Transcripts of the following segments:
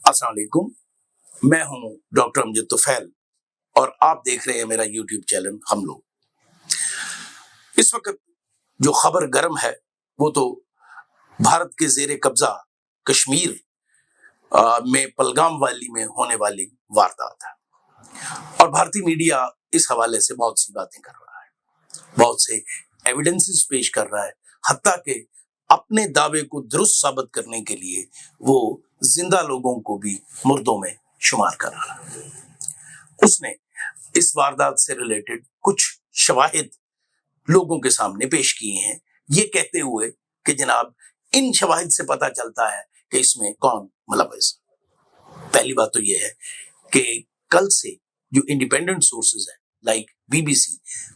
السلام علیکم، میں ہوں ڈاکٹر امجد طفیل اور آپ دیکھ رہے ہیں میرا یوٹیوب چینل ہم لوگ۔ اس وقت جو خبر گرم ہے وہ تو بھارت کے زیر قبضہ کشمیر میں پلگام ویلی میں ہونے والی واردات ہے، اور بھارتی میڈیا اس حوالے سے بہت سی باتیں کر رہا ہے، بہت سے ایویڈنسز پیش کر رہا ہے، حتیٰ کہ اپنے دعوے کو درست ثابت کرنے کے لیے وہ زندہ لوگوں کو بھی مردوں میں شمار کر رہا ہے۔ اس نے اس واردات سے ریلیٹڈ کچھ شواہد لوگوں کے سامنے پیش کیے ہیں، یہ کہتے ہوئے کہ جناب ان شواہد سے پتہ چلتا ہے کہ اس میں کون ملوث ہے۔ پہلی بات تو یہ ہے کہ کل سے جو انڈیپینڈنٹ سورسز ہیں لائک BBC،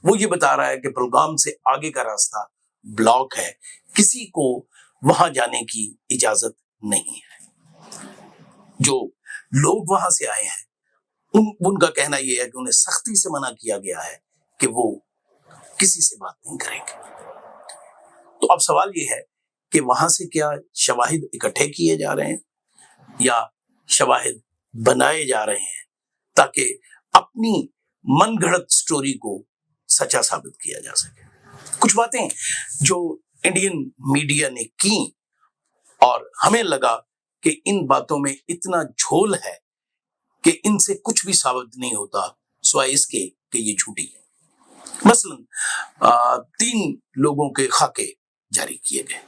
وہ یہ بتا رہا ہے کہ پلگام سے آگے کا راستہ بلاک ہے، کسی کو وہاں جانے کی اجازت نہیں ہے۔ جو لوگ وہاں سے آئے ہیں ان کا کہنا یہ ہے کہ انہیں سختی سے منع کیا گیا ہے کہ وہ کسی سے بات نہیں کریں گے۔ تو اب سوال یہ ہے کہ وہاں سے کیا شواہد اکٹھے کیے جا رہے ہیں یا شواہد بنائے جا رہے ہیں تاکہ اپنی من گھڑت سٹوری کو سچا ثابت کیا جا سکے۔ کچھ باتیں جو انڈین میڈیا نے کی اور ہمیں لگا کہ ان باتوں میں اتنا جھول ہے کہ ان سے کچھ بھی ثابت نہیں ہوتا سوائے اس کے کہ یہ جھوٹی ہے۔ مثلا 3 لوگوں کے خاکے جاری کیے گئے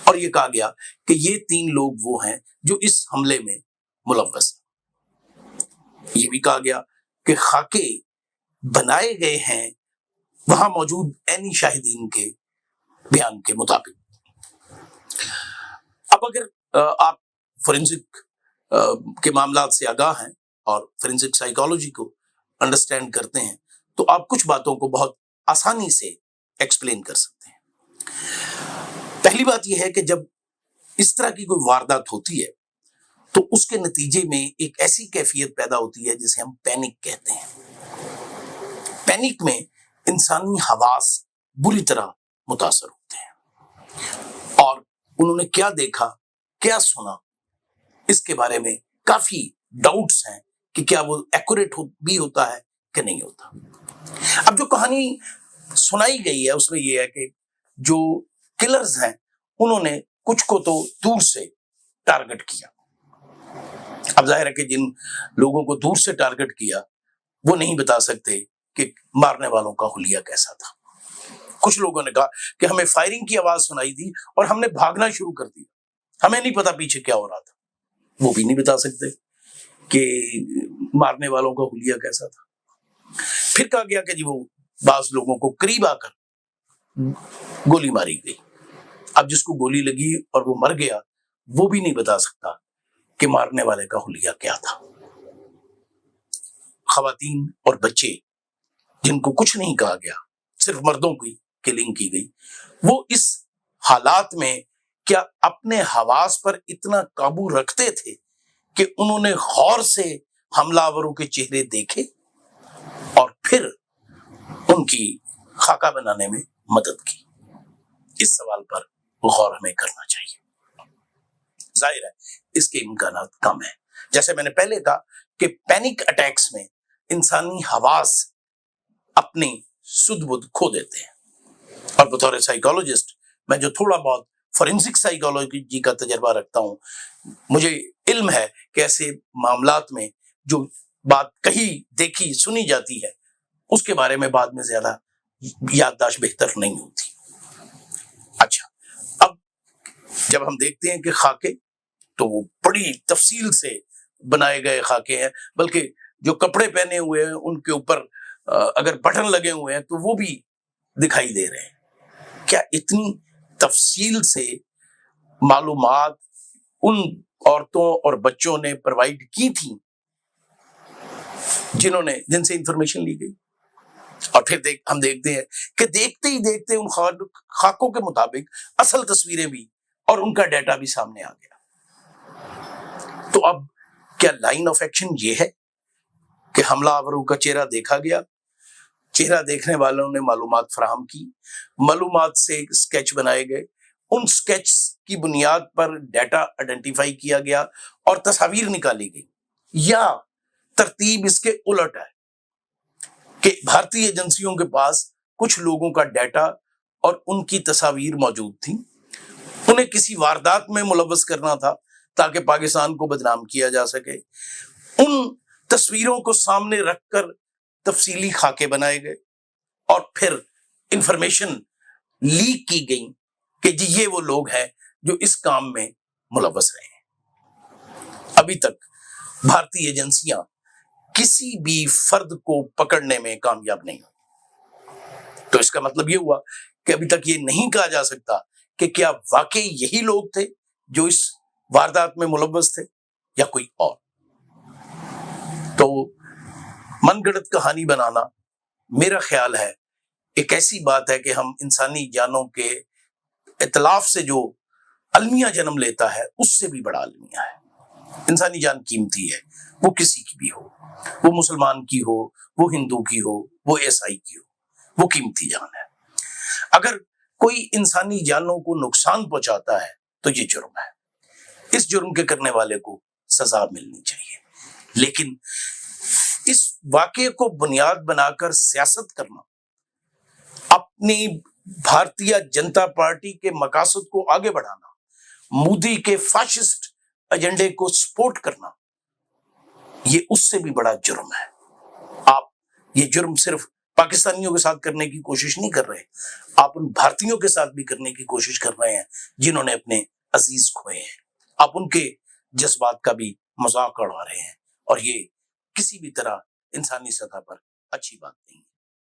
اور یہ کہا گیا کہ یہ 3 لوگ وہ ہیں جو اس حملے میں ملوث ہیں۔ یہ بھی کہا گیا کہ خاکے بنائے گئے ہیں وہاں موجود عینی شاہدین کے بیان کے مطابق۔ اب اگر آپ فورینسک کے معاملات سے آگاہ ہیں اور فورینسک سائیکالوجی کو انڈرسٹینڈ کرتے ہیں تو آپ کچھ باتوں کو بہت آسانی سے ایکسپلین کر سکتے ہیں۔ پہلی بات یہ ہے کہ جب اس طرح کی کوئی واردات ہوتی ہے تو اس کے نتیجے میں ایک ایسی کیفیت پیدا ہوتی ہے جسے ہم پینک کہتے ہیں۔ پینک میں انسانی حواس بری طرح متاثر ہوتے ہیں اور انہوں نے کیا دیکھا، کیا سنا، اس کے بارے میں کافی ڈاؤٹس ہیں کہ کیا وہ ایکوریٹ بھی ہوتا ہے کہ نہیں ہوتا۔ اب جو کہانی سنائی گئی ہے اس میں یہ ہے کہ جو کلرز ہیں انہوں نے کچھ کو تو دور سے ٹارگٹ کیا۔ اب ظاہر ہے کہ جن لوگوں کو دور سے ٹارگٹ کیا وہ نہیں بتا سکتے کہ مارنے والوں کا حلیہ کیسا تھا۔ کچھ لوگوں نے کہا کہ ہمیں فائرنگ کی آواز سنائی دی اور ہم نے بھاگنا شروع کر دیا، ہمیں نہیں پتا پیچھے کیا ہو رہا تھا۔ وہ بھی نہیں بتا سکتے کہ مارنے والوں کا حلیہ کیسا تھا۔ پھر کہا گیا کہ جی وہ بعض لوگوں کو قریب آ کر گولی ماری گئی۔ اب جس کو گولی لگی اور وہ مر گیا وہ بھی نہیں بتا سکتا کہ مارنے والے کا حلیہ کیا تھا۔ خواتین اور بچے جن کو کچھ نہیں کہا گیا، صرف مردوں کی کلنگ کی گئی، وہ اس حالات میں کیا اپنے حواس پر اتنا قابو رکھتے تھے کہ انہوں نے غور سے حملہ آوروں کے چہرے دیکھے اور پھر ان کی خاکہ بنانے میں مدد کی؟ اس سوال پر غور ہمیں کرنا چاہیے۔ ظاہر ہے اس کے امکانات کم ہیں۔ جیسے میں نے پہلے کہا کہ پینک اٹیکس میں انسانی حواس اپنی سدھ بدھ کھو دیتے ہیں، اور بطور سائیکالوجسٹ میں جو تھوڑا بہت فورینسک سائیکالوجی کا تجربہ رکھتا ہوں، مجھے علم ہے کہ ایسے معاملات میں جو بات کہی دیکھی سنی جاتی ہے اس کے بارے میں بعد میں زیادہ یادداشت بہتر نہیں ہوتی۔ اچھا، اب جب ہم دیکھتے ہیں کہ خاکے تو وہ بڑی تفصیل سے بنائے گئے خاکے ہیں، بلکہ جو کپڑے پہنے ہوئے ہیں ان کے اوپر اگر بٹن لگے ہوئے ہیں تو وہ بھی دکھائی دے رہے ہیں۔ کیا اتنی تفصیل سے معلومات ان عورتوں اور بچوں نے پرووائڈ کی تھی جن سے انفارمیشن لی گئی؟ اور پھر ہم دیکھتے ہیں کہ دیکھتے ہی دیکھتے ان خاکوں کے مطابق اصل تصویریں بھی اور ان کا ڈیٹا بھی سامنے آ گیا۔ تو اب کیا لائن آف ایکشن یہ ہے کہ حملہ آوروں کا چہرہ دیکھا گیا، چہرہ دیکھنے والوں نے معلومات فراہم کی، معلومات سے اسکیچ بنائے گئے، ان اسکیچ کی بنیاد پر ڈیٹا آئیڈینٹیفائی کیا گیا اور تصاویر نکالی گئی، یا ترتیب اس کے الٹ ہے کہ بھارتی ایجنسیوں کے پاس کچھ لوگوں کا ڈیٹا اور ان کی تصاویر موجود تھیں، انہیں کسی واردات میں ملوث کرنا تھا تاکہ پاکستان کو بدنام کیا جا سکے۔ ان تصویروں کو سامنے رکھ کر تفصیلی خاکے بنائے گئے اور پھر انفارمیشن لیک کی گئی کہ جی یہ وہ لوگ ہیں جو اس کام میں ملوث رہے ہیں۔ ابھی تک بھارتی ایجنسیاں کسی بھی فرد کو پکڑنے میں کامیاب نہیں ہوئی، تو اس کا مطلب یہ ہوا کہ ابھی تک یہ نہیں کہا جا سکتا کہ کیا واقعی یہی لوگ تھے جو اس واردات میں ملوث تھے یا کوئی اور۔ تو من گھڑت کہانی بنانا میرا خیال ہے ایک ایسی بات ہے کہ ہم انسانی جانوں کے اتلاف سے جو المیہ جنم لیتا ہے اس سے بھی بڑا المیہ ہے۔ انسانی جان قیمتی ہے، وہ کسی کی بھی ہو، وہ مسلمان کی ہو، وہ ہندو کی ہو، وہ عیسائی کی ہو، وہ قیمتی جان ہے۔ اگر کوئی انسانی جانوں کو نقصان پہنچاتا ہے تو یہ جرم ہے، اس جرم کے کرنے والے کو سزا ملنی چاہیے۔ لیکن اس واقعے کو بنیاد بنا کر سیاست کرنا، اپنی بھارتیہ جنتا پارٹی کے مقاصد کو آگے بڑھانا، مودی کے فاشسٹ ایجنڈے کو سپورٹ کرنا، یہ اس سے بھی بڑا جرم ہے۔ آپ یہ جرم صرف پاکستانیوں کے ساتھ کرنے کی کوشش نہیں کر رہے، آپ ان بھارتیوں کے ساتھ بھی کرنے کی کوشش کر رہے ہیں جنہوں نے اپنے عزیز کھوئے ہیں۔ آپ ان کے جذبات کا بھی مذاق اڑا رہے ہیں، اور یہ کسی بھی طرح انسانی سطح پر اچھی بات نہیں ہے۔